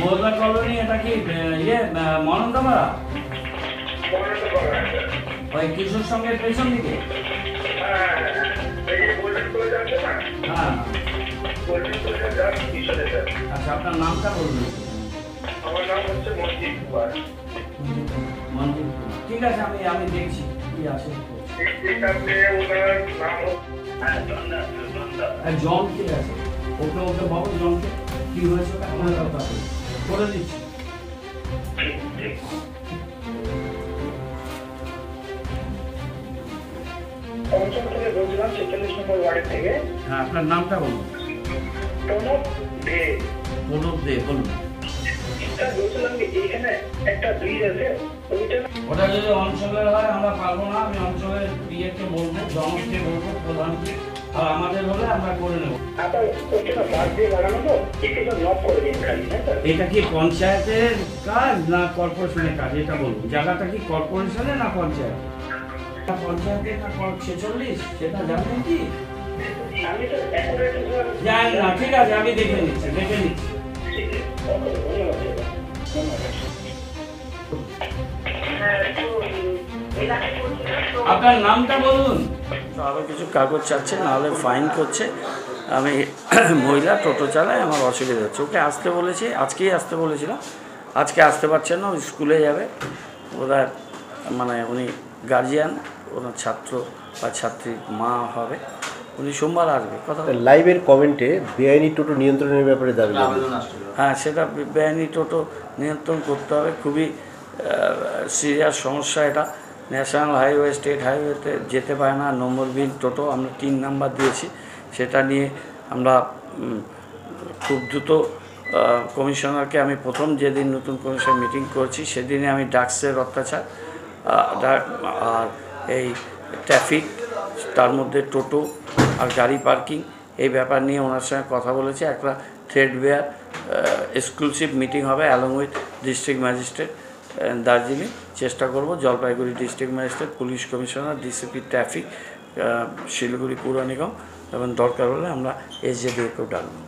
মহিলা কলোনি, এটা কি ইয়ে মনন্দাপাড়া? ওই কিশোর সঙ্গের পেছন দিকে? হ্যাঁ। আচ্ছা, আপনার নামটা বলবেন? আমার নাম হচ্ছে মঞ্জিত কুমার। মঞ্জিত কুমার, ঠিক আছে, আমি দেখছি কি আছে। জন ঠিক আছে, ওকে বাবু, জনকে কি হয়েছে করে দিচ্ছি। পঞ্চম থেকে বলছিলাম, 46 নম্বর ওয়ার্ড থেকে। হ্যাঁ, আপনার নামটা বলুন। প্রণব দে। প্রণব দে, বলুন। বলছিলাম যে এখানে একটা ব্রিজ আছে, ওটা যদি অঞ্চলের হয় আমরা পারবো না, আমি অঞ্চলের বিয়েকে বলবো, জনকে বলবো, প্রধানকে, আর আমাদের হলে আমরা করে নেবো। এটা কি পঞ্চায়েতের কাজ না কর্পোরেশনের কাজ, এটা বলুন। জায়গাটা কি কর্পোরেশনের না পঞ্চায়েত? পঞ্চায়েতের না 46, সেটা জানেন কি? জানি না, ঠিক আছে, আমি দেখে নিচ্ছি। আপনার নামটা বলুন। আরও কিছু কাগজ চাচ্ছে, নাহলে ফাইন করছে। আমি মহিলা টোটো চালাই, আমার অসুবিধা হচ্ছে। ওকে আসতে বলেছি, আজকেই আসতে বলেছিলাম, আজকে আসতে পারছেন না, স্কুলে যাবে। ওরা মানে উনি গার্জিয়ান, ওনার ছাত্র বা ছাত্রীর মা হবে, উনি সোমবার আসবে। কথা লাইভের কমেন্টে বেআইনি টোটো নিয়ন্ত্রণের ব্যাপারে দাবি। হ্যাঁ, সেটা বেআইনি টোটো নিয়ন্ত্রণ করতে হবে। খুবই সিরিয়াস সমস্যা এটা। ন্যাশনাল হাইওয়ে, স্টেট হাইওয়েতে যেতে পারে না নম্বরবিহীন টোটো। আমরা 3 নাম্বার দিয়েছি, সেটা নিয়ে আমরা খুব দ্রুত কমিশনারকে, আমি প্রথম যেদিন নতুন কমিশন মিটিং করছি সেদিনে আমি ডাকসের অত্যাচার আর এই ট্রাফিক, তার মধ্যে টোটো আর গাড়ি পার্কিং, এই ব্যাপার নিয়ে ওনার সঙ্গে কথা বলেছি। একটা থ্রেডওয়্যার এক্সক্লুসিভ মিটিং হবে along with district magistrate Darjeeling. চেষ্টা করব Jalpaiguri district magistrate, police commissioner, DCP traffic, Siliguri পৌর নিগম, এবং দরকার হলে আমরা এসজেডিওকেও ডাকবো।